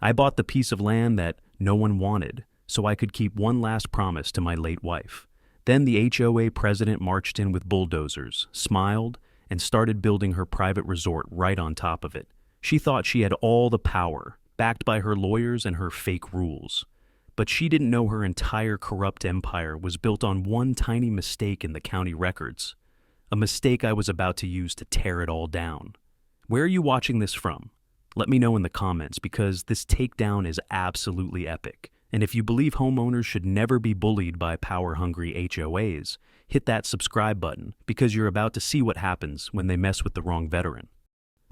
I bought the piece of land that no one wanted, so I could keep one last promise to my late wife. Then the HOA president marched in with bulldozers, smiled, and started building her private resort right on top of it. She thought she had all the power, backed by her lawyers and her fake rules. But she didn't know her entire corrupt empire was built on one tiny mistake in the county records. A mistake I was about to use to tear it all down. Where are you watching this from? Let me know in the comments, because this takedown is absolutely epic. And if you believe homeowners should never be bullied by power-hungry HOAs, hit that subscribe button, because you're about to see what happens when they mess with the wrong veteran.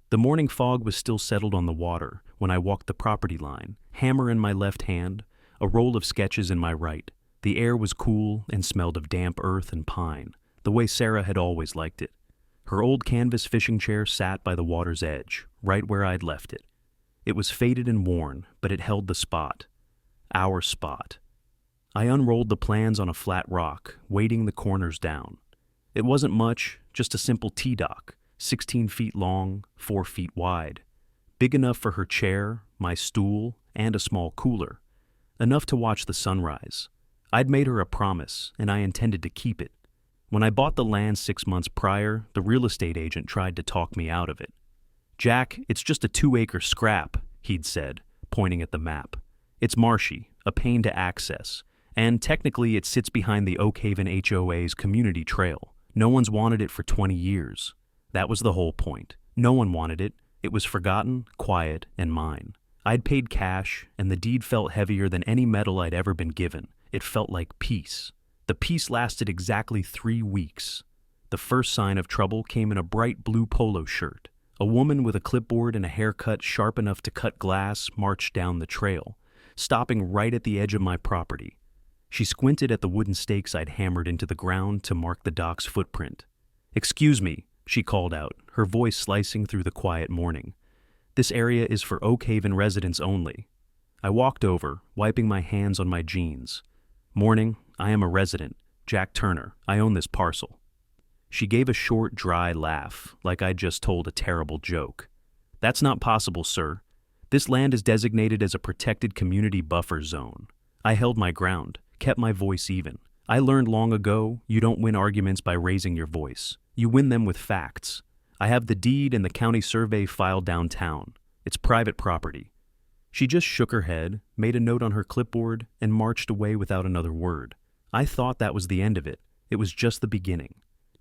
The morning fog was still settled on the water when I walked the property line, hammer in my left hand, a roll of sketches in my right. The air was cool and smelled of damp earth and pine, the way Sarah had always liked it. Her old canvas fishing chair sat by the water's edge, right where I'd left it. It was faded and worn, but it held the spot. Our spot. I unrolled the plans on a flat rock, weighting the corners down. It wasn't much, just a simple T-dock, 16 feet long, 4 feet wide. Big enough for her chair, my stool, and a small cooler. Enough to watch the sunrise. I'd made her a promise, and I intended to keep it. When I bought the land 6 months prior, the real estate agent tried to talk me out of it. "Jack, it's just a 2-acre scrap," he'd said, pointing at the map. "It's marshy, a pain to access, and technically it sits behind the Oak Haven HOA's community trail. No one's wanted it for 20 years. That was the whole point. No one wanted it. It was forgotten, quiet, and mine. I'd paid cash, and the deed felt heavier than any metal I'd ever been given. It felt like peace. The peace lasted exactly 3 weeks. The first sign of trouble came in a bright blue polo shirt. A woman with a clipboard and a haircut sharp enough to cut glass marched down the trail, stopping right at the edge of my property. She squinted at the wooden stakes I'd hammered into the ground to mark the dock's footprint. "Excuse me," she called out, her voice slicing through the quiet morning. "This area is for Oak Haven residents only." I walked over, wiping my hands on my jeans. "Morning, I am a resident, Jack Turner. I own this parcel." She gave a short, dry laugh, like I'd just told a terrible joke. "That's not possible, sir. This land is designated as a protected community buffer zone." I held my ground, kept my voice even. I learned long ago, you don't win arguments by raising your voice. You win them with facts. I have the deed and the county survey filed downtown. It's private property. She just shook her head, made a note on her clipboard, and marched away without another word. I thought that was the end of it. It was just the beginning.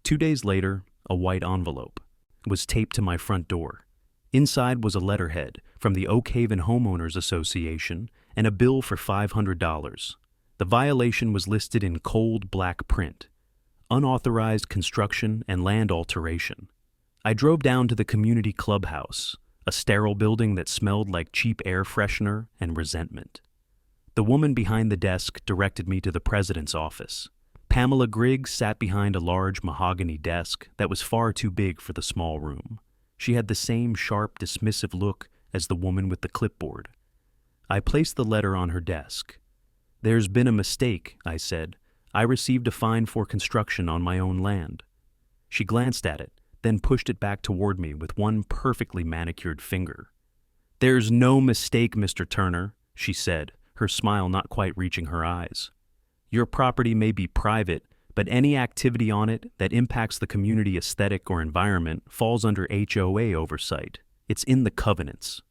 2 days later, a white envelope was taped to my front door. Inside was a letterhead from the Oak Haven Homeowners Association and a bill for $500. The violation was listed in cold black print: unauthorized construction and land alteration. I drove down to the community clubhouse, a sterile building that smelled like cheap air freshener and resentment. The woman behind the desk directed me to the president's office. Pamela Griggs sat behind a large mahogany desk that was far too big for the small room. She had the same sharp, dismissive look as the woman with the clipboard. I placed the letter on her desk. "There's been a mistake," I said. "I received a fine for construction on my own land." She glanced at it, then pushed it back toward me with one perfectly manicured finger. "There's no mistake, Mr. Turner," she said, her smile not quite reaching her eyes. "Your property may be private, but any activity on it that impacts the community aesthetic or environment falls under HOA oversight. It's in the covenants."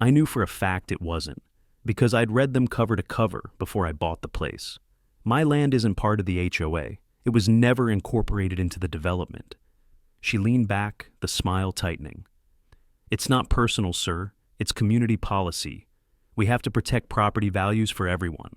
I knew for a fact it wasn't, because I'd read them cover to cover before I bought the place. My land isn't part of the HOA. It was never incorporated into the development. She leaned back, the smile tightening. "It's not personal, sir. It's community policy. We have to protect property values for everyone."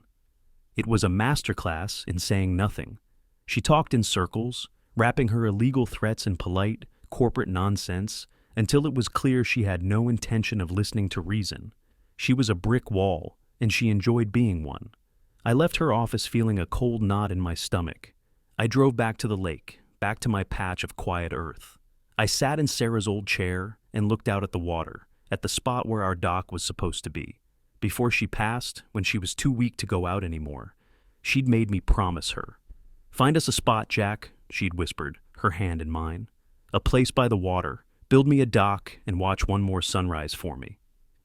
It was a masterclass in saying nothing. She talked in circles, wrapping her illegal threats in polite, corporate nonsense, until it was clear she had no intention of listening to reason. She was a brick wall, and she enjoyed being one. I left her office feeling a cold knot in my stomach. I drove back to the lake, back to my patch of quiet earth. I sat in Sarah's old chair and looked out at the water, at the spot where our dock was supposed to be. Before she passed, when she was too weak to go out anymore, she'd made me promise her. "Find us a spot, Jack," she'd whispered, her hand in mine. "A place by the water. Build me a dock and watch one more sunrise for me."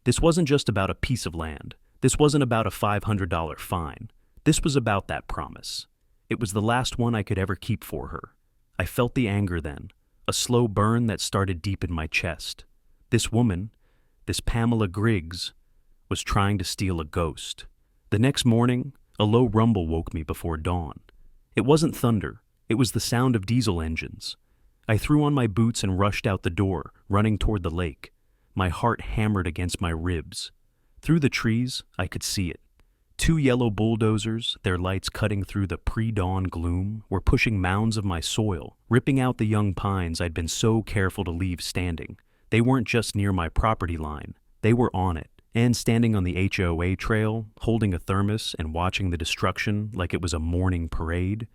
This wasn't just about a piece of land. This wasn't about a $500 fine. This was about that promise. It was the last one I could ever keep for her. I felt the anger then, a slow burn that started deep in my chest. This woman, this Pamela Griggs, was trying to steal a ghost. The next morning, a low rumble woke me before dawn. It wasn't thunder. It was the sound of diesel engines. I threw on my boots and rushed out the door, running toward the lake. My heart hammered against my ribs. Through the trees, I could see it. Two yellow bulldozers, their lights cutting through the pre-dawn gloom, were pushing mounds of my soil, ripping out the young pines I'd been so careful to leave standing. They weren't just near my property line. They were on it. And standing on the HOA trail, holding a thermos and watching the destruction like it was a morning parade,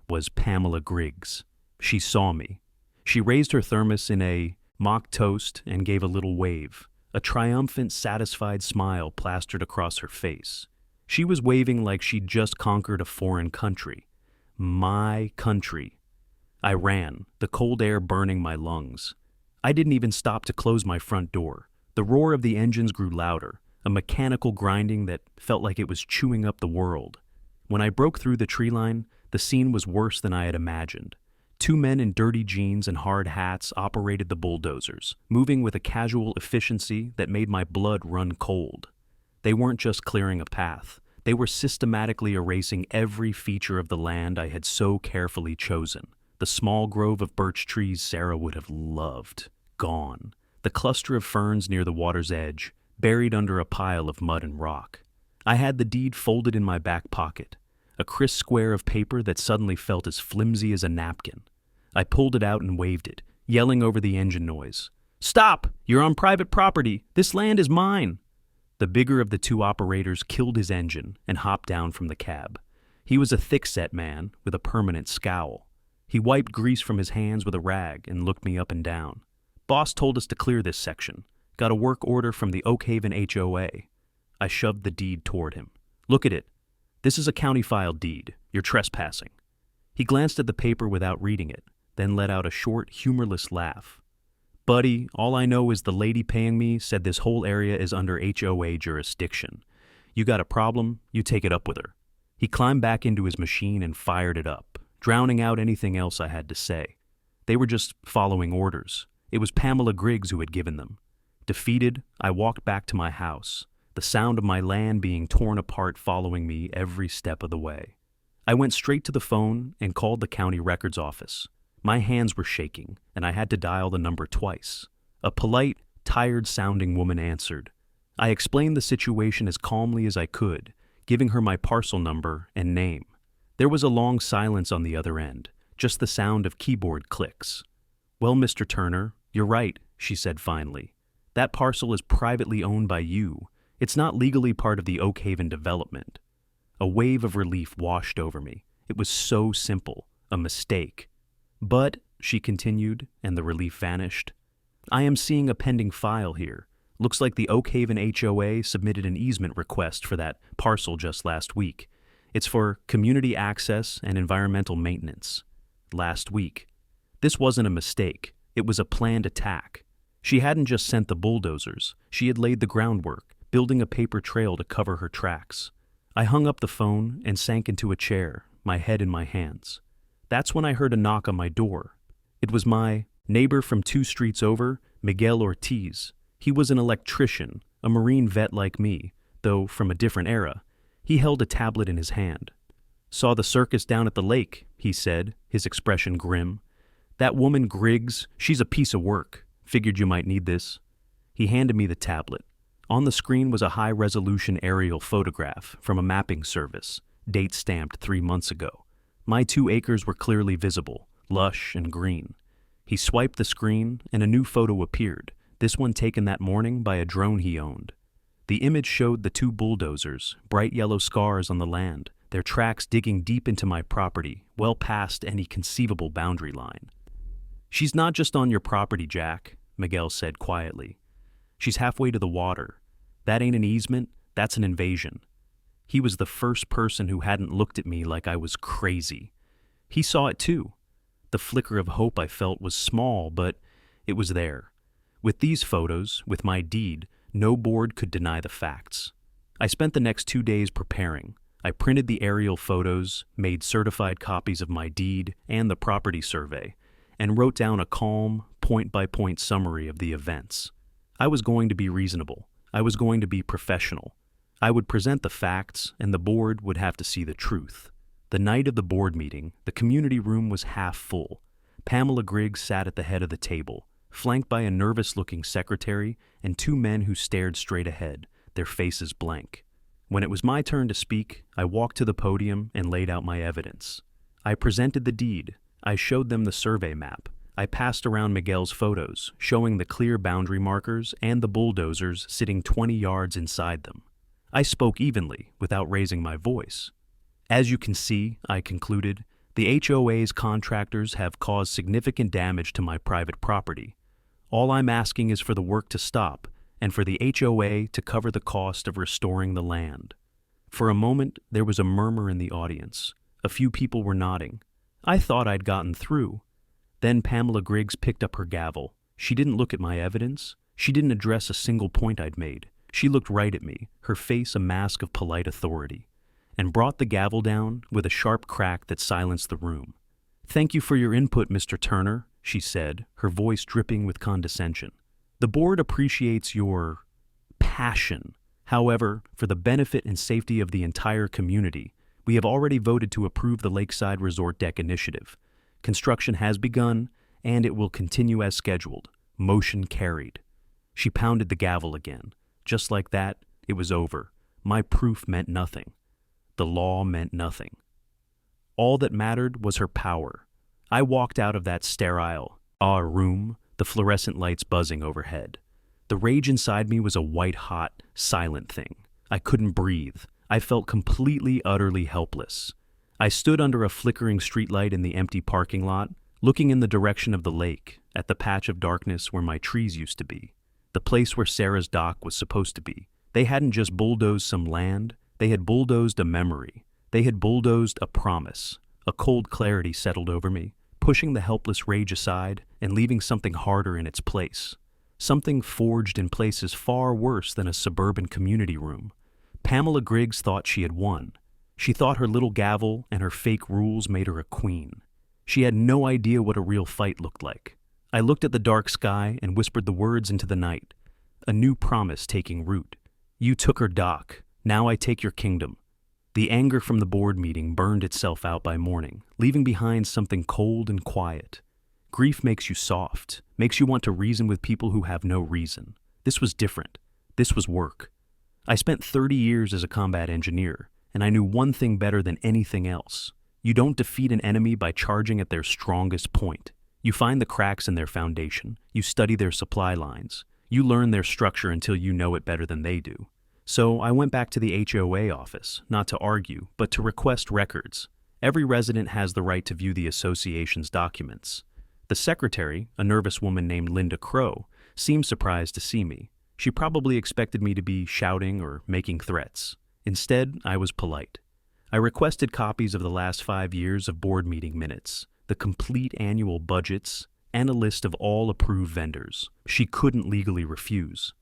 was Pamela Griggs. She saw me. She raised her thermos in a mock toast and gave a little wave. A triumphant, satisfied smile plastered across her face. She was waving like she'd just conquered a foreign country. My country. I ran, the cold air burning my lungs. I didn't even stop to close my front door. The roar of the engines grew louder, a mechanical grinding that felt like it was chewing up the world. When I broke through the tree line, the scene was worse than I had imagined. Two men in dirty jeans and hard hats operated the bulldozers, moving with a casual efficiency that made my blood run cold. They weren't just clearing a path. They were systematically erasing every feature of the land I had so carefully chosen. The small grove of birch trees Sarah would have loved. Gone. The cluster of ferns near the water's edge, buried under a pile of mud and rock. I had the deed folded in my back pocket, a crisp square of paper that suddenly felt as flimsy as a napkin. I pulled it out and waved it, yelling over the engine noise. "Stop! You're on private property! This land is mine!" The bigger of the two operators killed his engine and hopped down from the cab. He was a thick-set man with a permanent scowl. He wiped grease from his hands with a rag and looked me up and down. "Boss told us to clear this section. Got a work order from the Oak Haven HOA. I shoved the deed toward him. "Look at it. This is a county-filed deed. You're trespassing." He glanced at the paper without reading it, then let out a short, humorless laugh. "Buddy, all I know is the lady paying me said this whole area is under HOA jurisdiction. You got a problem, you take it up with her." He climbed back into his machine and fired it up, drowning out anything else I had to say. They were just following orders. It was Pamela Griggs who had given them. Defeated, I walked back to my house, the sound of my land being torn apart following me every step of the way. I went straight to the phone and called the county records office. My hands were shaking, and I had to dial the number twice. A polite, tired-sounding woman answered. I explained the situation as calmly as I could, giving her my parcel number and name. There was a long silence on the other end, just the sound of keyboard clicks. "Well, Mr. Turner, you're right," she said finally. "That parcel is privately owned by you. It's not legally part of the Oak Haven development." A wave of relief washed over me. It was so simple, a mistake. "But," she continued, and the relief vanished, "I am seeing a pending file here. Looks like the Oak Haven HOA submitted an easement request for that parcel just last week. It's for community access and environmental maintenance. Last week. This wasn't a mistake. It was a planned attack. She hadn't just sent the bulldozers. She had laid the groundwork, building a paper trail to cover her tracks. I hung up the phone and sank into a chair, my head in my hands. That's when I heard a knock on my door. It was my neighbor from 2 streets over, Miguel Ortiz. He was an electrician, a Marine vet like me, though from a different era. He held a tablet in his hand. "Saw the circus down at the lake," he said, his expression grim. "That woman Griggs, she's a piece of work. Figured you might need this." He handed me the tablet. On the screen was a high-resolution aerial photograph from a mapping service, date stamped 3 months ago. My 2 acres were clearly visible, lush and green. He swiped the screen, and a new photo appeared, this one taken that morning by a drone he owned. The image showed the 2 bulldozers, bright yellow scars on the land, their tracks digging deep into my property, well past any conceivable boundary line. "She's not just on your property, Jack," Miguel said quietly. "She's halfway to the water. That ain't an easement, that's an invasion." He was the first person who hadn't looked at me like I was crazy. He saw it too. The flicker of hope I felt was small, but it was there. With these photos, with my deed, No board could deny the facts. I spent the next 2 days preparing. I printed the aerial photos, made certified copies of my deed and the property survey, and wrote down a calm, point-by-point summary of the events. I was going to be reasonable. I was going to be professional. I would present the facts, and the board would have to see the truth. The night of the board meeting, the community room was half full. Pamela Griggs sat at the head of the table, flanked by a nervous-looking secretary and 2 men who stared straight ahead, their faces blank. When it was my turn to speak, I walked to the podium and laid out my evidence. I presented the deed. I showed them the survey map. I passed around Miguel's photos, showing the clear boundary markers and the bulldozers sitting 20 yards inside them. I spoke evenly, without raising my voice. As you can see, I concluded, the HOA's contractors have caused significant damage to my private property. All I'm asking is for the work to stop, and for the HOA to cover the cost of restoring the land. For a moment, there was a murmur in the audience. A few people were nodding. I thought I'd gotten through. Then Pamela Griggs picked up her gavel. She didn't look at my evidence. She didn't address a single point I'd made. She looked right at me, her face a mask of polite authority, and brought the gavel down with a sharp crack that silenced the room. "Thank you for your input, Mr. Turner," she said, her voice dripping with condescension. "The board appreciates your passion. However, for the benefit and safety of the entire community, we have already voted to approve the Lakeside Resort Deck Initiative. Construction has begun, and it will continue as scheduled. Motion carried." She pounded the gavel again. Just like that, it was over. My proof meant nothing. The law meant nothing. All that mattered was her power. I walked out of that sterile room, the fluorescent lights buzzing overhead. The rage inside me was a white-hot, silent thing. I couldn't breathe. I felt completely, utterly helpless. I stood under a flickering streetlight in the empty parking lot, looking in the direction of the lake, at the patch of darkness where my trees used to be, the place where Sarah's dock was supposed to be. They hadn't just bulldozed some land, they had bulldozed a memory. They had bulldozed a promise. A cold clarity settled over me, pushing the helpless rage aside and leaving something harder in its place. Something forged in places far worse than a suburban community room. Pamela Griggs thought she had won. She thought her little gavel and her fake rules made her a queen. She had no idea what a real fight looked like. I looked at the dark sky and whispered the words into the night. A new promise taking root. "You took her dock. Now I take your kingdom." The anger from the board meeting burned itself out by morning, leaving behind something cold and quiet. Grief makes you soft, makes you want to reason with people who have no reason. This was different. This was work. I spent 30 years as a combat engineer, and I knew one thing better than anything else. You don't defeat an enemy by charging at their strongest point. You find the cracks in their foundation. You study their supply lines. You learn their structure until you know it better than they do. So I went back to the HOA office, not to argue, but to request records. Every resident has the right to view the association's documents. The secretary, a nervous woman named Linda Crow, seemed surprised to see me. She probably expected me to be shouting or making threats. Instead, I was polite. I requested copies of the last 5 years of board meeting minutes, the complete annual budgets, and a list of all approved vendors. She couldn't legally refuse.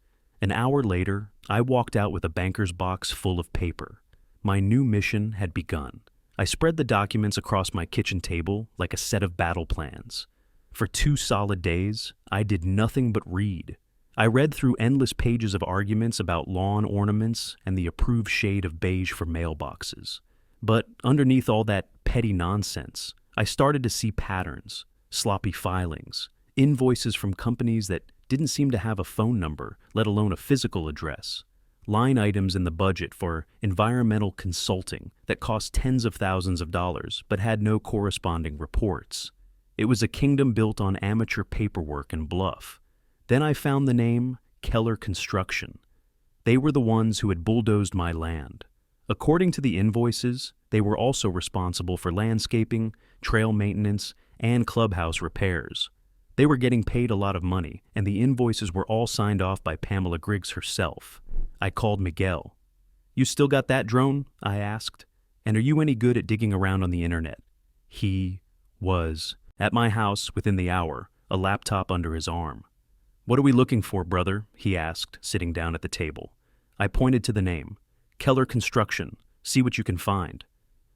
An hour later, I walked out with a banker's box full of paper. My new mission had begun. I spread the documents across my kitchen table like a set of battle plans. For 2 solid days, I did nothing but read. I read through endless pages of arguments about lawn ornaments and the approved shade of beige for mailboxes. But underneath all that petty nonsense, I started to see patterns, sloppy filings, invoices from companies that didn't seem to have a phone number, let alone a physical address, line items in the budget for environmental consulting that cost tens of thousands of dollars but had no corresponding reports. It was a kingdom built on amateur paperwork and bluff. Then I found the name Keller Construction. They were the ones who had bulldozed my land. According to the invoices, they were also responsible for landscaping, trail maintenance, and clubhouse repairs. They were getting paid a lot of money, and the invoices were all signed off by Pamela Griggs herself. I called Miguel. "You still got that drone?" I asked. "And are you any good at digging around on the internet?" He was at my house within the hour, a laptop under his arm. "What are we looking for, brother?" he asked, sitting down at the table. I pointed to the name. "Keller Construction. See what you can find."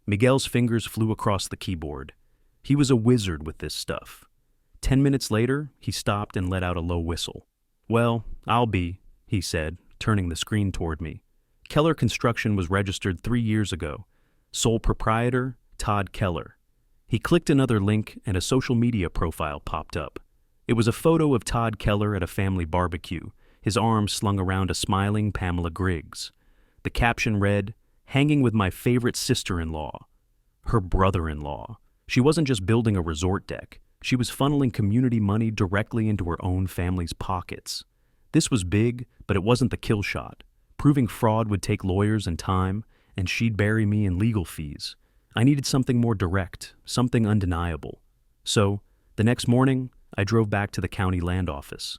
Miguel's fingers flew across the keyboard. He was a wizard with this stuff. 10 minutes later, he stopped and let out a low whistle. "Well, I'll be," he said, turning the screen toward me. "Keller Construction was registered 3 years ago. Sole proprietor, Todd Keller." He clicked another link and a social media profile popped up. It was a photo of Todd Keller at a family barbecue, his arms slung around a smiling Pamela Griggs. The caption read, "Hanging with my favorite sister-in-law." Her brother-in-law. She wasn't just building a resort deck. She was funneling community money directly into her own family's pockets. This was big, but it wasn't the kill shot. Proving fraud would take lawyers and time, and she'd bury me in legal fees. I needed something more direct, something undeniable. So, the next morning, I drove back to the county land office.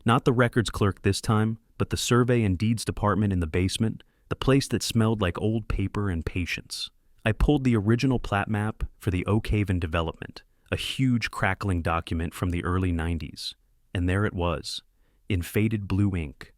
Not the records clerk this time, but the survey and deeds department in the basement, the place that smelled like old paper and patience. I pulled the original plat map for the Oak Haven development, a huge crackling document from the early 90s. And there it was, in faded blue ink.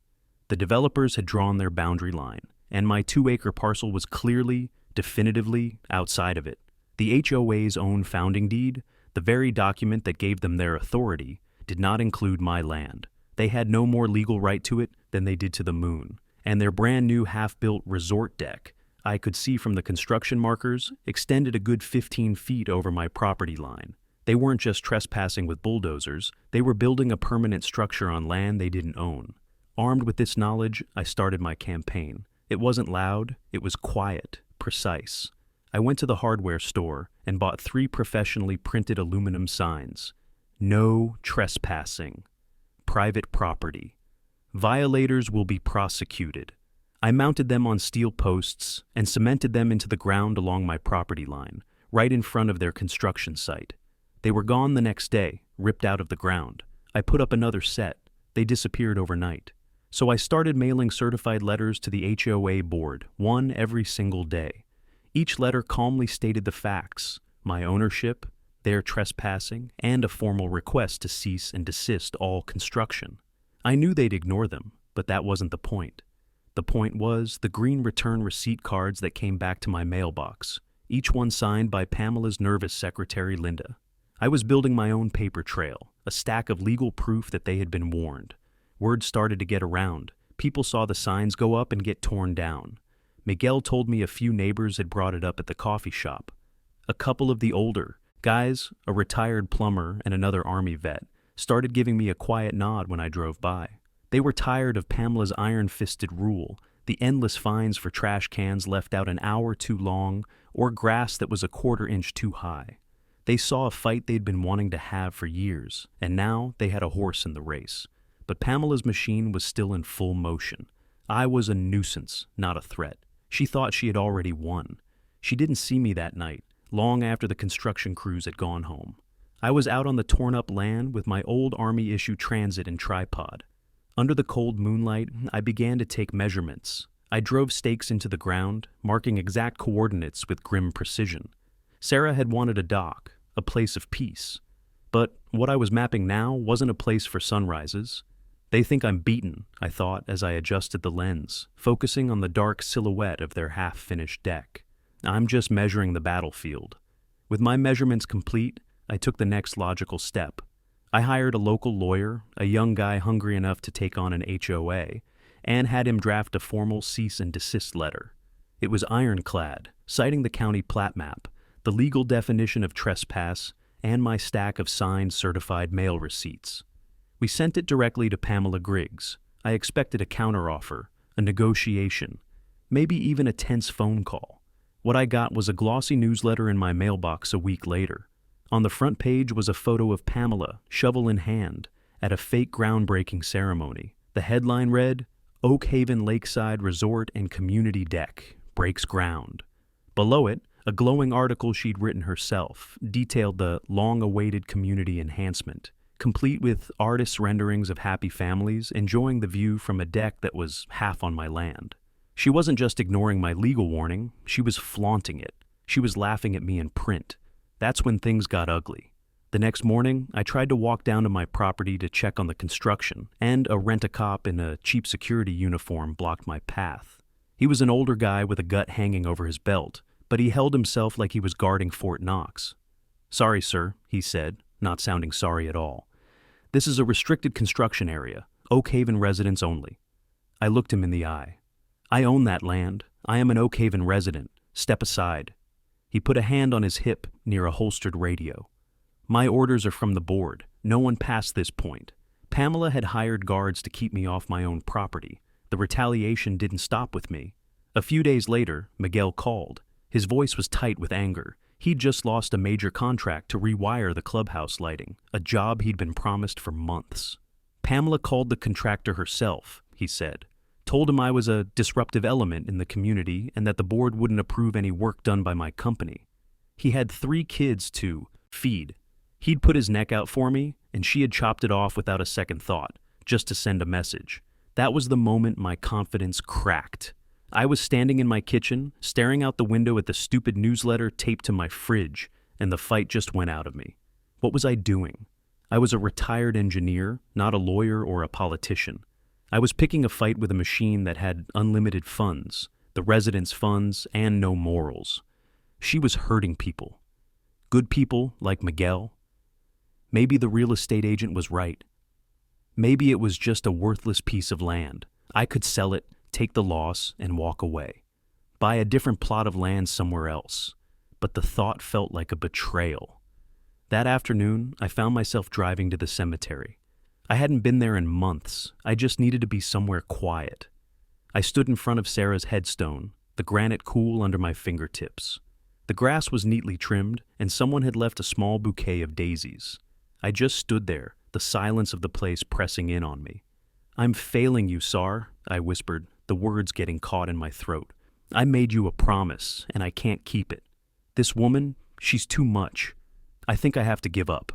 The developers had drawn their boundary line, and my 2-acre parcel was clearly, definitively outside of it. The HOA's own founding deed, the very document that gave them their authority, did not include my land. They had no more legal right to it than they did to the moon. And their brand new half-built resort deck, I could see from the construction markers, extended a good 15 feet over my property line. They weren't just trespassing with bulldozers, they were building a permanent structure on land they didn't own. Armed with this knowledge, I started my campaign. It wasn't loud, it was quiet, precise. I went to the hardware store and bought 3 professionally printed aluminum signs. No trespassing. Private property. Violators will be prosecuted. I mounted them on steel posts and cemented them into the ground along my property line, right in front of their construction site. They were gone the next day, ripped out of the ground. I put up another set. They disappeared overnight. So I started mailing certified letters to the HOA board, one every single day. Each letter calmly stated the facts, my ownership, their trespassing, and a formal request to cease and desist all construction. I knew they'd ignore them, but that wasn't the point. The point was the green return receipt cards that came back to my mailbox, each one signed by Pamela's nervous secretary, Linda. I was building my own paper trail, a stack of legal proof that they had been warned. Word started to get around. People saw the signs go up and get torn down. Miguel told me a few neighbors had brought it up at the coffee shop. A couple of the older guys, a retired plumber and another Army vet, started giving me a quiet nod when I drove by. They were tired of Pamela's iron-fisted rule, the endless fines for trash cans left out an hour too long or grass that was a quarter-inch too high. They saw a fight they'd been wanting to have for years, and now they had a horse in the race. But Pamela's machine was still in full motion. I was a nuisance, not a threat. She thought she had already won. She didn't see me that night, long after the construction crews had gone home. I was out on the torn-up land with my old Army-issue Transit and tripod. Under the cold moonlight, I began to take measurements. I drove stakes into the ground, marking exact coordinates with grim precision. Sarah had wanted a dock, a place of peace. But what I was mapping now wasn't a place for sunrises. They think I'm beaten, I thought as I adjusted the lens, focusing on the dark silhouette of their half-finished deck. I'm just measuring the battlefield. With my measurements complete, I took the next logical step. I hired a local lawyer, a young guy hungry enough to take on an HOA, and had him draft a formal cease and desist letter. It was ironclad, citing the county plat map, the legal definition of trespass, and my stack of signed certified mail receipts. We sent it directly to Pamela Griggs. I expected a counteroffer, a negotiation, maybe even a tense phone call. What I got was a glossy newsletter in my mailbox a week later. On the front page was a photo of Pamela, shovel in hand, at a fake groundbreaking ceremony. The headline read, "Oak Haven Lakeside Resort and Community Deck Breaks Ground." Below it, a glowing article she'd written herself detailed the long-awaited community enhancement, complete with artists' renderings of happy families enjoying the view from a deck that was half on my land. She wasn't just ignoring my legal warning, she was flaunting it. She was laughing at me in print. That's when things got ugly. The next morning, I tried to walk down to my property to check on the construction, and a rent-a-cop in a cheap security uniform blocked my path. He was an older guy with a gut hanging over his belt, but he held himself like he was guarding Fort Knox. "Sorry, sir," he said, not sounding sorry at all. "This is a restricted construction area, Oak Haven residents only." I looked him in the eye. "I own that land. I am an Oak Haven resident. Step aside." He put a hand on his hip near a holstered radio. "My orders are from the board. No one past this point. Pamela had hired guards to keep me off my own property. The retaliation didn't stop with me." A few days later, Miguel called. His voice was tight with anger. He'd just lost a major contract to rewire the clubhouse lighting, a job he'd been promised for months. "Pamela called the contractor herself," he said. "Told him I was a disruptive element in the community and that the board wouldn't approve any work done by my company. He had 3 kids to feed. He'd put his neck out for me, and she had chopped it off without a second thought, just to send a message. That was the moment my confidence cracked. I was standing in my kitchen, staring out the window at the stupid newsletter taped to my fridge, and the fight just went out of me. What was I doing? I was a retired engineer, not a lawyer or a politician. I was picking a fight with a machine that had unlimited funds, the residents' funds, and no morals. She was hurting people. Good people like Miguel. Maybe the real estate agent was right. Maybe it was just a worthless piece of land. I could sell it, take the loss, and walk away. Buy a different plot of land somewhere else. But the thought felt like a betrayal. That afternoon, I found myself driving to the cemetery. I hadn't been there in months. I just needed to be somewhere quiet. I stood in front of Sarah's headstone, the granite cool under my fingertips. The grass was neatly trimmed, and someone had left a small bouquet of daisies. I just stood there, the silence of the place pressing in on me. "I'm failing you, Sar," I whispered, the words getting caught in my throat. "I made you a promise, and I can't keep it. This woman, she's too much. I think I have to give up."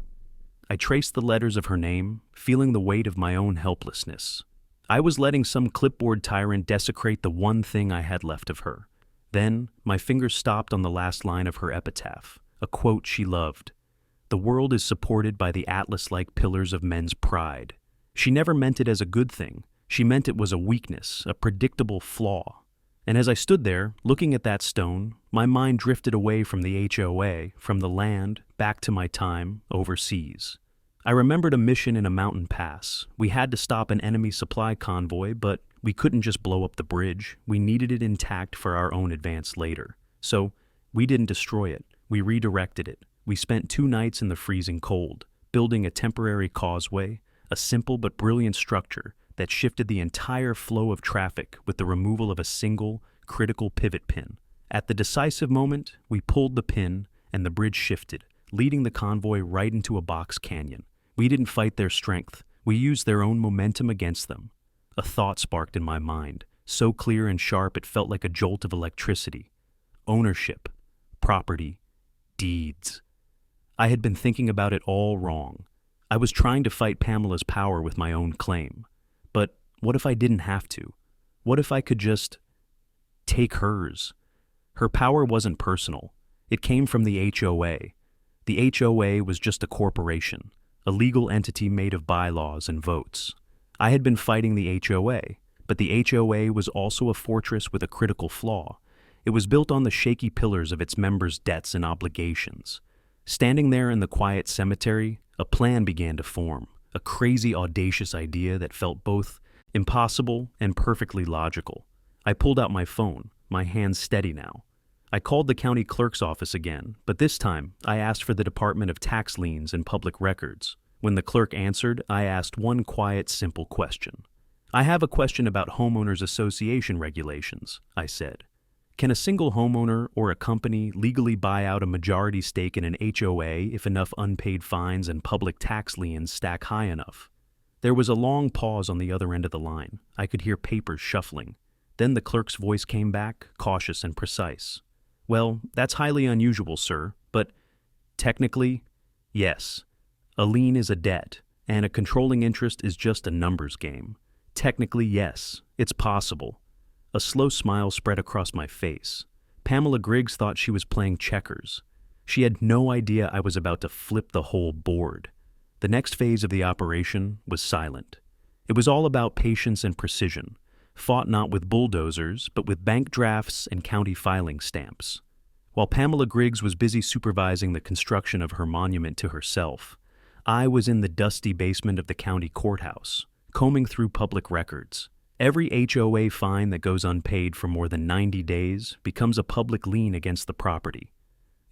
I traced the letters of her name, feeling the weight of my own helplessness. I was letting some clipboard tyrant desecrate the one thing I had left of her. Then, my fingers stopped on the last line of her epitaph, a quote she loved. "The world is supported by the atlas-like pillars of men's pride." She never meant it as a good thing. She meant it was a weakness, a predictable flaw. And as I stood there, looking at that stone, my mind drifted away from the HOA, from the land, back to my time overseas. I remembered a mission in a mountain pass. We had to stop an enemy supply convoy, but we couldn't just blow up the bridge. We needed it intact for our own advance later. So, we didn't destroy it. We redirected it. We spent 2 nights in the freezing cold, building a temporary causeway, a simple but brilliant structure that shifted the entire flow of traffic with the removal of a single, critical pivot pin. At the decisive moment, we pulled the pin, and the bridge shifted, leading the convoy right into a box canyon. We didn't fight their strength. We used their own momentum against them. A thought sparked in my mind, so clear and sharp it felt like a jolt of electricity. Ownership, property, deeds. I had been thinking about it all wrong. I was trying to fight Pamela's power with my own claim. But what if I didn't have to? What if I could just take hers? Her power wasn't personal. It came from the HOA. The HOA was just a corporation, a legal entity made of bylaws and votes. I had been fighting the HOA, but the HOA was also a fortress with a critical flaw. It was built on the shaky pillars of its members' debts and obligations. Standing there in the quiet cemetery, a plan began to form, a crazy, audacious idea that felt both impossible and perfectly logical. I pulled out my phone, my hands steady now. I called the county clerk's office again, but this time I asked for the Department of Tax Liens and Public Records. When the clerk answered, I asked one quiet, simple question. "I have a question about homeowners association regulations," I said. "Can a single homeowner or a company legally buy out a majority stake in an HOA if enough unpaid fines and public tax liens stack high enough?" There was a long pause on the other end of the line. I could hear papers shuffling. Then the clerk's voice came back, cautious and precise. "Well, that's highly unusual, sir, but technically, yes. A lien is a debt, and a controlling interest is just a numbers game. Technically, yes, it's possible." A slow smile spread across my face. Pamela Griggs thought she was playing checkers. She had no idea I was about to flip the whole board. The next phase of the operation was silent. It was all about patience and precision, fought not with bulldozers, but with bank drafts and county filing stamps. While Pamela Griggs was busy supervising the construction of her monument to herself, I was in the dusty basement of the county courthouse, combing through public records. Every HOA fine that goes unpaid for more than 90 days becomes a public lien against the property.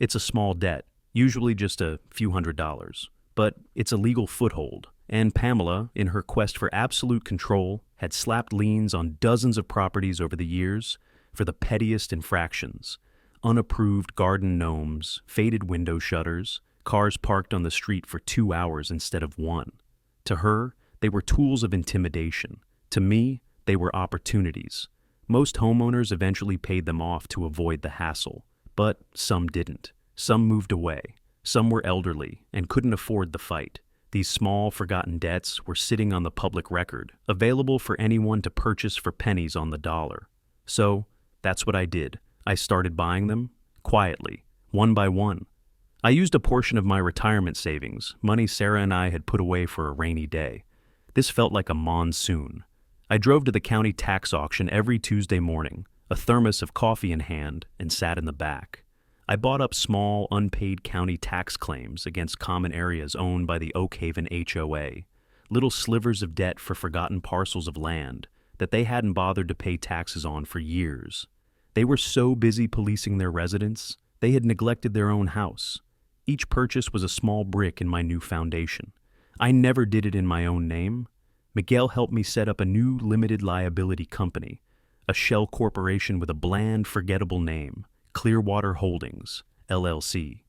It's a small debt, usually just a few $100s, but it's a legal foothold, and Pamela, in her quest for absolute control, had slapped liens on dozens of properties over the years for the pettiest infractions: unapproved garden gnomes, faded window shutters, cars parked on the street for 2 hours instead of 1. To her, they were tools of intimidation. To me, they were opportunities. Most homeowners eventually paid them off to avoid the hassle, but some didn't. Some moved away. Some were elderly and couldn't afford the fight. These small, forgotten debts were sitting on the public record, available for anyone to purchase for pennies on the dollar. So, that's what I did. I started buying them, quietly, one by one. I used a portion of my retirement savings, money Sarah and I had put away for a rainy day. This felt like a monsoon. I drove to the county tax auction every Tuesday morning, a thermos of coffee in hand, and sat in the back. I bought up small, unpaid county tax claims against common areas owned by the Oak Haven HOA, little slivers of debt for forgotten parcels of land that they hadn't bothered to pay taxes on for years. They were so busy policing their residents, they had neglected their own house. Each purchase was a small brick in my new foundation. I never did it in my own name. Miguel helped me set up a new limited liability company, a shell corporation with a bland, forgettable name, Clearwater Holdings, LLC.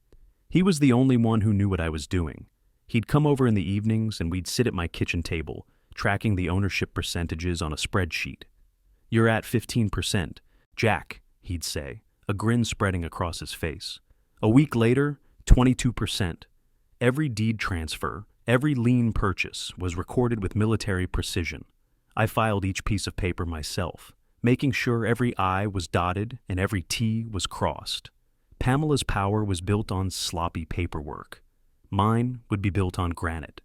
He was the only one who knew what I was doing. He'd come over in the evenings and we'd sit at my kitchen table, tracking the ownership percentages on a spreadsheet. "You're at 15%. Jack," he'd say, a grin spreading across his face. A week later, 22%. Every deed transfer, every lien purchase was recorded with military precision. I filed each piece of paper myself, making sure every I was dotted and every T was crossed. Pamela's power was built on sloppy paperwork. Mine would be built on granite.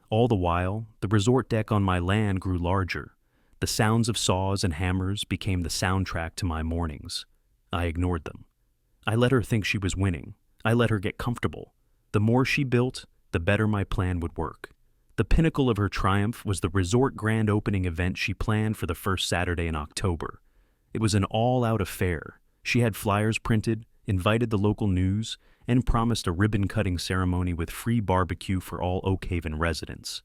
All the while, the resort deck on my land grew larger. The sounds of saws and hammers became the soundtrack to my mornings. I ignored them. I let her think she was winning. I let her get comfortable. The more she built, the better my plan would work. The pinnacle of her triumph was the resort grand opening event she planned for the first Saturday in October. It was an all-out affair. She had flyers printed, invited the local news, and promised a ribbon-cutting ceremony with free barbecue for all Oak Haven residents.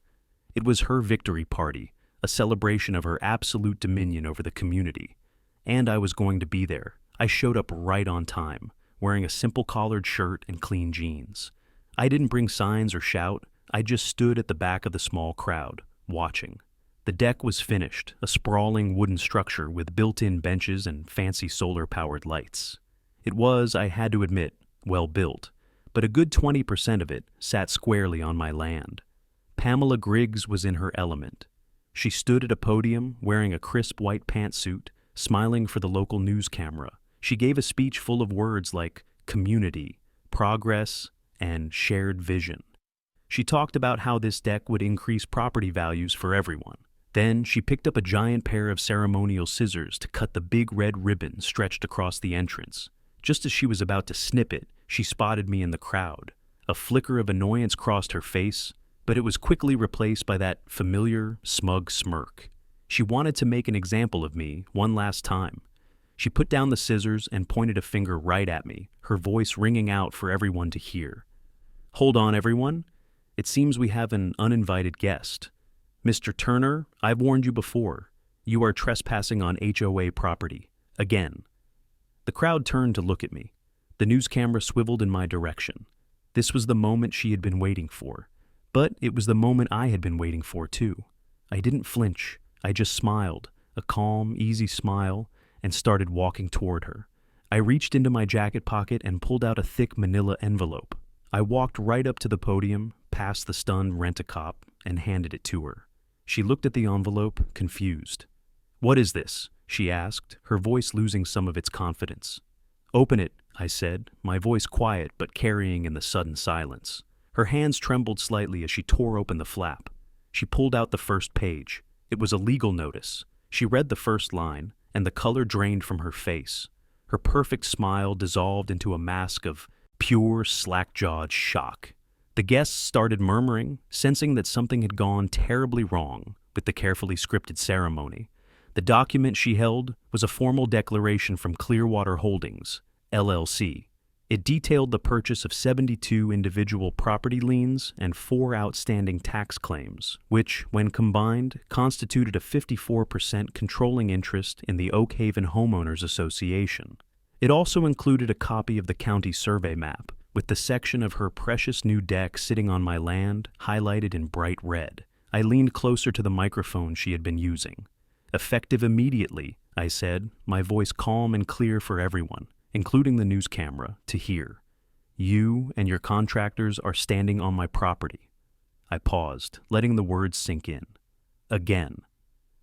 It was her victory party, a celebration of her absolute dominion over the community. And I was going to be there. I showed up right on time, wearing a simple collared shirt and clean jeans. I didn't bring signs or shout. I just stood at the back of the small crowd, watching. The deck was finished, a sprawling wooden structure with built-in benches and fancy solar-powered lights. It was, I had to admit, well built, but a good 20% of it sat squarely on my land. Pamela Griggs was in her element. She stood at a podium wearing a crisp white pantsuit, smiling for the local news camera. She gave a speech full of words like community, progress, and shared vision. She talked about how this deck would increase property values for everyone. Then she picked up a giant pair of ceremonial scissors to cut the big red ribbon stretched across the entrance. Just as she was about to snip it, she spotted me in the crowd. A flicker of annoyance crossed her face, but it was quickly replaced by that familiar, smug smirk. She wanted to make an example of me one last time. She put down the scissors and pointed a finger right at me, her voice ringing out for everyone to hear. "Hold on, everyone. It seems we have an uninvited guest. Mr. Turner, I've warned you before. You are trespassing on HOA property. Again." The crowd turned to look at me. The news camera swiveled in my direction. This was the moment she had been waiting for. But it was the moment I had been waiting for, too. I didn't flinch. I just smiled, a calm, easy smile, and started walking toward her. I reached into my jacket pocket and pulled out a thick manila envelope. I walked right up to the podium, past the stunned rent-a-cop, and handed it to her. She looked at the envelope, confused. "What is this?" she asked, her voice losing some of its confidence. "Open it," I said, my voice quiet but carrying in the sudden silence. Her hands trembled slightly as she tore open the flap. She pulled out the first page. It was a legal notice. She read the first line, and the color drained from her face. Her perfect smile dissolved into a mask of pure, slack-jawed shock. The guests started murmuring, sensing that something had gone terribly wrong with the carefully scripted ceremony. The document she held was a formal declaration from Clearwater Holdings, LLC. It detailed the purchase of 72 individual property liens and 4 outstanding tax claims, which, when combined, constituted a 54% controlling interest in the Oak Haven Homeowners Association. It also included a copy of the county survey map, with the section of her precious new deck sitting on my land highlighted in bright red. I leaned closer to the microphone she had been using. "Effective immediately," I said, my voice calm and clear for everyone, including the news camera, to hear. "You and your contractors are standing on my property." I paused, letting the words sink in. Again.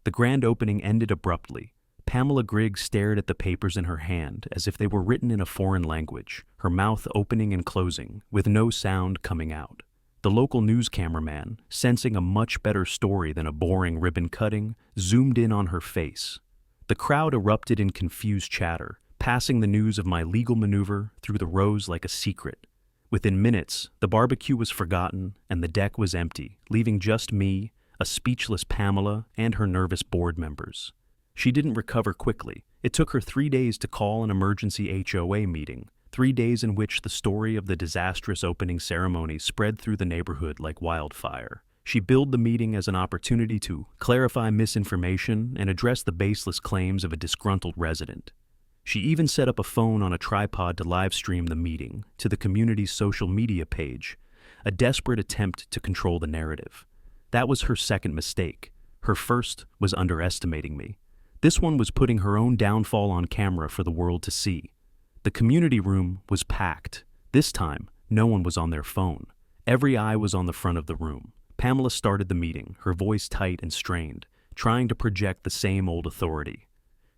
The grand opening ended abruptly. Pamela Griggs stared at the papers in her hand as if they were written in a foreign language, her mouth opening and closing, with no sound coming out. The local news cameraman, sensing a much better story than a boring ribbon cutting, zoomed in on her face. The crowd erupted in confused chatter, passing the news of my legal maneuver through the rows like a secret. Within minutes, the barbecue was forgotten and the deck was empty, leaving just me, a speechless Pamela, and her nervous board members. She didn't recover quickly. It took her 3 days to call an emergency HOA meeting, 3 days in which the story of the disastrous opening ceremony spread through the neighborhood like wildfire. She billed the meeting as an opportunity to clarify misinformation and address the baseless claims of a disgruntled resident. She even set up a phone on a tripod to live stream the meeting to the community's social media page, a desperate attempt to control the narrative. That was her second mistake. Her first was underestimating me. This one was putting her own downfall on camera for the world to see. The community room was packed. This time, no one was on their phone. Every eye was on the front of the room. Pamela started the meeting, her voice tight and strained, trying to project the same old authority.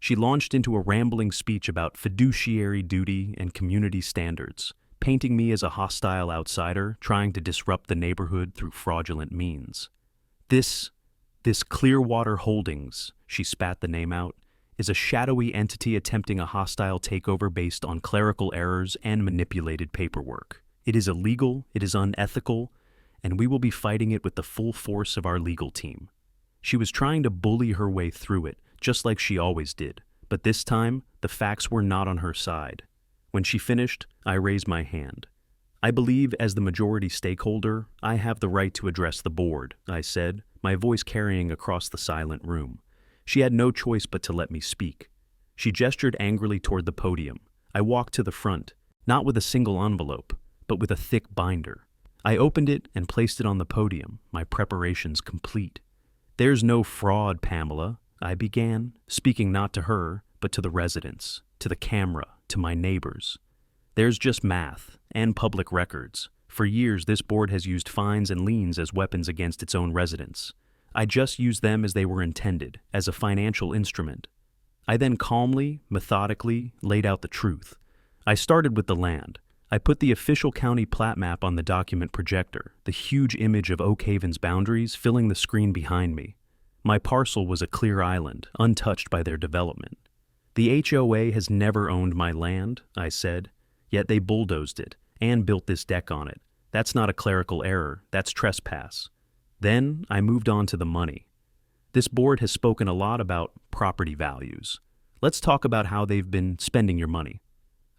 She launched into a rambling speech about fiduciary duty and community standards, painting me as a hostile outsider trying to disrupt the neighborhood through fraudulent means. This Clearwater Holdings, she spat the name out, is a shadowy entity attempting a hostile takeover based on clerical errors and manipulated paperwork. It is illegal, it is unethical, and we will be fighting it with the full force of our legal team. She was trying to bully her way through it, just like she always did, but this time, the facts were not on her side. When she finished, I raised my hand. "I believe, as the majority stakeholder, I have the right to address the board," I said, my voice carrying across the silent room. She had no choice but to let me speak. She gestured angrily toward the podium. I walked to the front, not with a single envelope, but with a thick binder. I opened it and placed it on the podium, my preparations complete. "There's no fraud, Pamela," I began, speaking not to her, but to the residents, to the camera, to my neighbors. "There's just math and public records. For years, this board has used fines and liens as weapons against its own residents. I just used them as they were intended, as a financial instrument." I then calmly, methodically laid out the truth. I started with the land. I put the official county plat map on the document projector, the huge image of Oak Haven's boundaries filling the screen behind me. My parcel was a clear island, untouched by their development. "The HOA has never owned my land," I said, "yet they bulldozed it and built this deck on it. That's not a clerical error, that's trespass." Then I moved on to the money. This board has spoken a lot about property values. Let's talk about how they've been spending your money.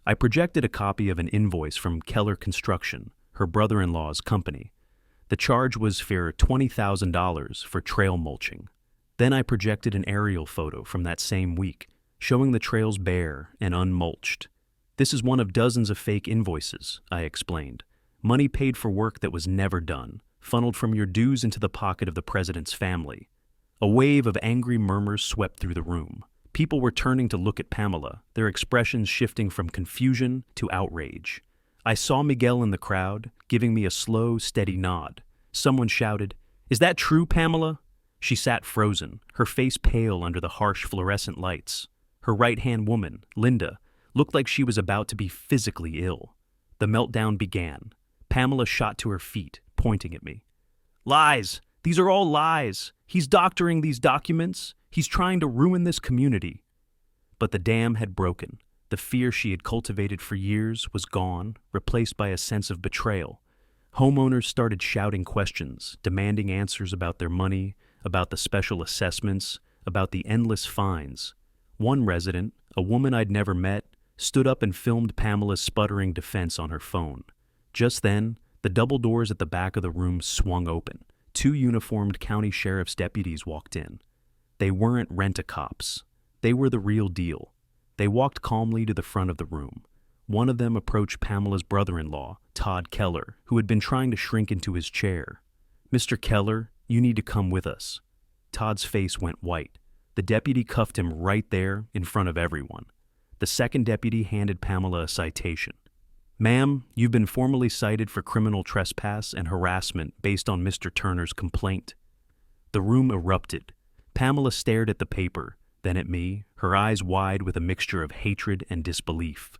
I projected a copy of an invoice from Keller Construction, her brother-in-law's company. The charge was for $20,000 for trail mulching. Then I projected an aerial photo from that same week, showing the trails bare and unmulched. "This is one of dozens of fake invoices," I explained. "Money paid for work that was never done, funneled from your dues into the pocket of the president's family." A wave of angry murmurs swept through the room. People were turning to look at Pamela, their expressions shifting from confusion to outrage. I saw Miguel in the crowd, giving me a slow, steady nod. Someone shouted, "Is that true, Pamela?" She sat frozen, her face pale under the harsh fluorescent lights. Her right-hand woman, Linda, Looked like she was about to be physically ill. The meltdown began. Pamela shot to her feet, pointing at me. Lies! These are all lies! He's doctoring these documents. He's trying to ruin this community. But the dam had broken. The fear she had cultivated for years was gone, replaced by a sense of betrayal. Homeowners started shouting questions, demanding answers about their money, about the special assessments, about the endless fines. One resident, a woman I'd never met, stood up and filmed Pamela's sputtering defense on her phone. Just then, the double doors at the back of the room swung open. 2 uniformed county sheriff's deputies walked in. They weren't rent-a-cops. They were the real deal. They walked calmly to the front of the room. One of them approached Pamela's brother-in-law, Todd Keller, who had been trying to shrink into his chair. "Mr. Keller, you need to come with us." Todd's face went white. The deputy cuffed him right there in front of everyone. The second deputy handed Pamela a citation. "Ma'am, you've been formally cited for criminal trespass and harassment based on Mr. Turner's complaint." The room erupted. Pamela stared at the paper, then at me, her eyes wide with a mixture of hatred and disbelief.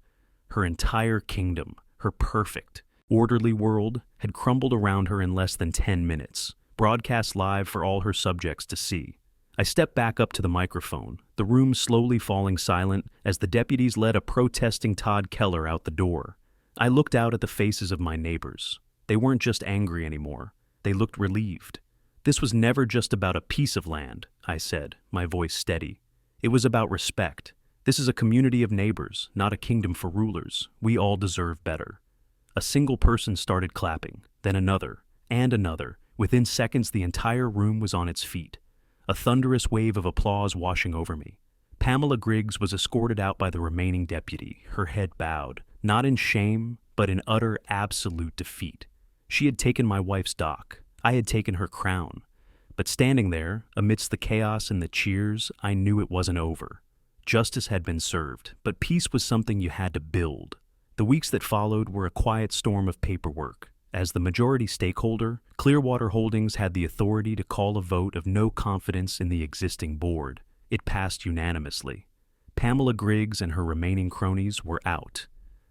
Her entire kingdom, her perfect, orderly world, had crumbled around her in less than 10 minutes, broadcast live for all her subjects to see. I stepped back up to the microphone, the room slowly falling silent as the deputies led a protesting Todd Keller out the door. I looked out at the faces of my neighbors. They weren't just angry anymore. They looked relieved. "This was never just about a piece of land," I said, my voice steady. "It was about respect. This is a community of neighbors, not a kingdom for rulers. We all deserve better." A single person started clapping, then another, and another. Within seconds, the entire room was on its feet. A thunderous wave of applause washing over me. Pamela Griggs was escorted out by the remaining deputy, her head bowed, not in shame, but in utter, absolute defeat. She had taken my wife's dock. I had taken her crown. But standing there, amidst the chaos and the cheers, I knew it wasn't over. Justice had been served, but peace was something you had to build. The weeks that followed were a quiet storm of paperwork. As the majority stakeholder, Clearwater Holdings had the authority to call a vote of no confidence in the existing board. It passed unanimously. Pamela Griggs and her remaining cronies were out.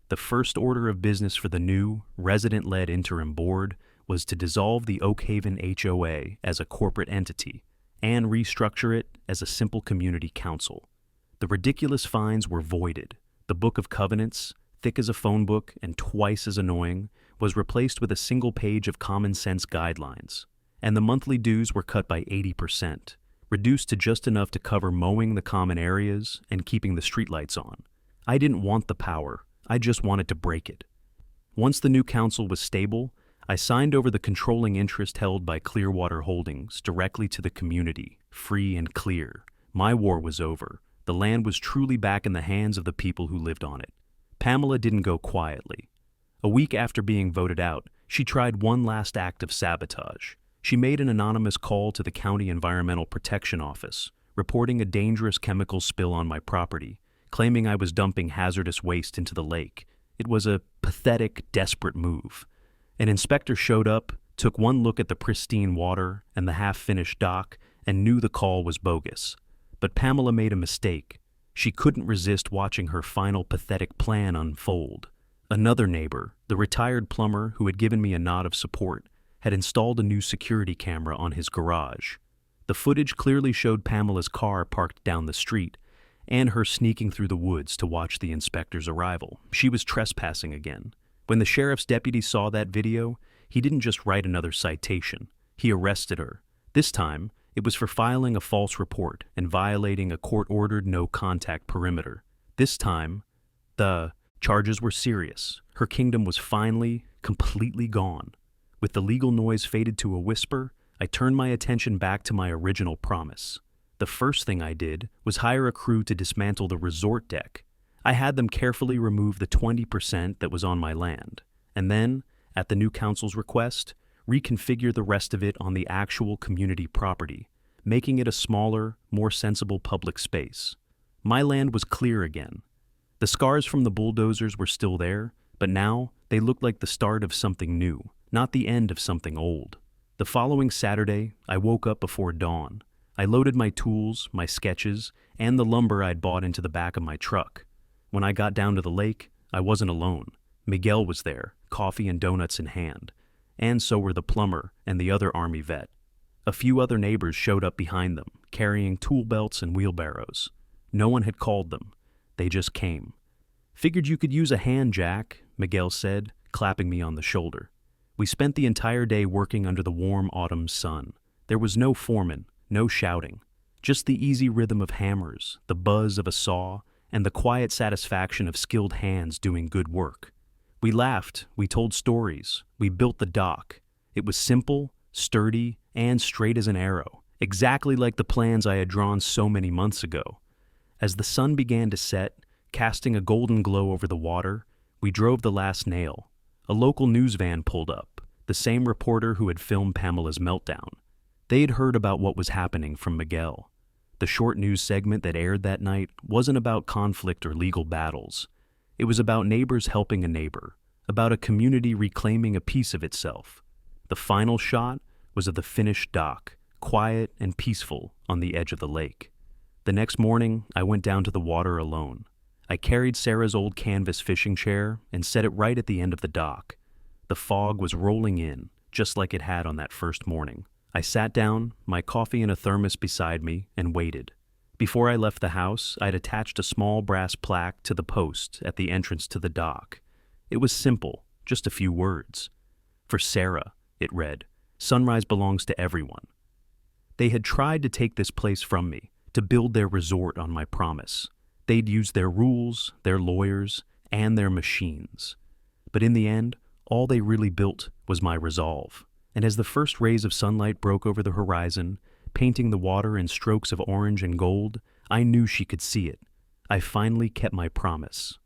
The first order of business for the new, resident-led interim board was to dissolve the Oak Haven HOA as a corporate entity and restructure it as a simple community council. The ridiculous fines were voided. The Book of Covenants, thick as a phone book and twice as annoying, was replaced with a single page of common sense guidelines, and the monthly dues were cut by 80%, reduced to just enough to cover mowing the common areas and keeping the streetlights on. I didn't want the power, I just wanted to break it. Once the new council was stable, I signed over the controlling interest held by Clearwater Holdings directly to the community, free and clear. My war was over. The land was truly back in the hands of the people who lived on it. Pamela didn't go quietly. A week after being voted out, she tried one last act of sabotage. She made an anonymous call to the County Environmental Protection Office, reporting a dangerous chemical spill on my property, claiming I was dumping hazardous waste into the lake. It was a pathetic, desperate move. An inspector showed up, took one look at the pristine water and the half-finished dock, and knew the call was bogus. But Pamela made a mistake. She couldn't resist watching her final pathetic plan unfold. Another neighbor, the retired plumber who had given me a nod of support, had installed a new security camera on his garage. The footage clearly showed Pamela's car parked down the street, and her sneaking through the woods to watch the inspector's arrival. She was trespassing again. When the sheriff's deputy saw that video, he didn't just write another citation. He arrested her. This time, it was for filing a false report and violating a court-ordered no-contact perimeter. This time, the charges were serious. Her kingdom was finally, completely gone. With the legal noise faded to a whisper, I turned my attention back to my original promise. The first thing I did was hire a crew to dismantle the resort deck. I had them carefully remove the 20% that was on my land, and then, at the new council's request, reconfigure the rest of it on the actual community property, making it a smaller, more sensible public space. My land was clear again. The scars from the bulldozers were still there, but now they looked like the start of something new, not the end of something old. The following Saturday, I woke up before dawn. I loaded my tools, my sketches, and the lumber I'd bought into the back of my truck. When I got down to the lake, I wasn't alone. Miguel was there, coffee and donuts in hand. And so were the plumber and the other Army vet. A few other neighbors showed up behind them, carrying tool belts and wheelbarrows. No one had called them. They just came. "Figured you could use a hand, Jack," Miguel said, clapping me on the shoulder. We spent the entire day working under the warm autumn sun. There was no foreman, no shouting. Just the easy rhythm of hammers, the buzz of a saw, and the quiet satisfaction of skilled hands doing good work. We laughed, we told stories, we built the dock. It was simple, sturdy, and straight as an arrow, exactly like the plans I had drawn so many months ago. As the sun began to set, casting a golden glow over the water, we drove the last nail. A local news van pulled up, the same reporter who had filmed Pamela's meltdown. They had heard about what was happening from Miguel. The short news segment that aired that night wasn't about conflict or legal battles. It was about neighbors helping a neighbor, about a community reclaiming a piece of itself. The final shot was of the finished dock, quiet and peaceful on the edge of the lake. The next morning, I went down to the water alone. I carried Sarah's old canvas fishing chair and set it right at the end of the dock. The fog was rolling in, just like it had on that first morning. I sat down, my coffee in a thermos beside me, and waited. Before I left the house, I'd attached a small brass plaque to the post at the entrance to the dock. It was simple, just a few words. "For Sarah," it read, "sunrise belongs to everyone." They had tried to take this place from me, to build their resort on my promise. They'd used their rules, their lawyers, and their machines. But in the end, all they really built was my resolve. And as the first rays of sunlight broke over the horizon, painting the water in strokes of orange and gold, I knew she could see it. I finally kept my promise.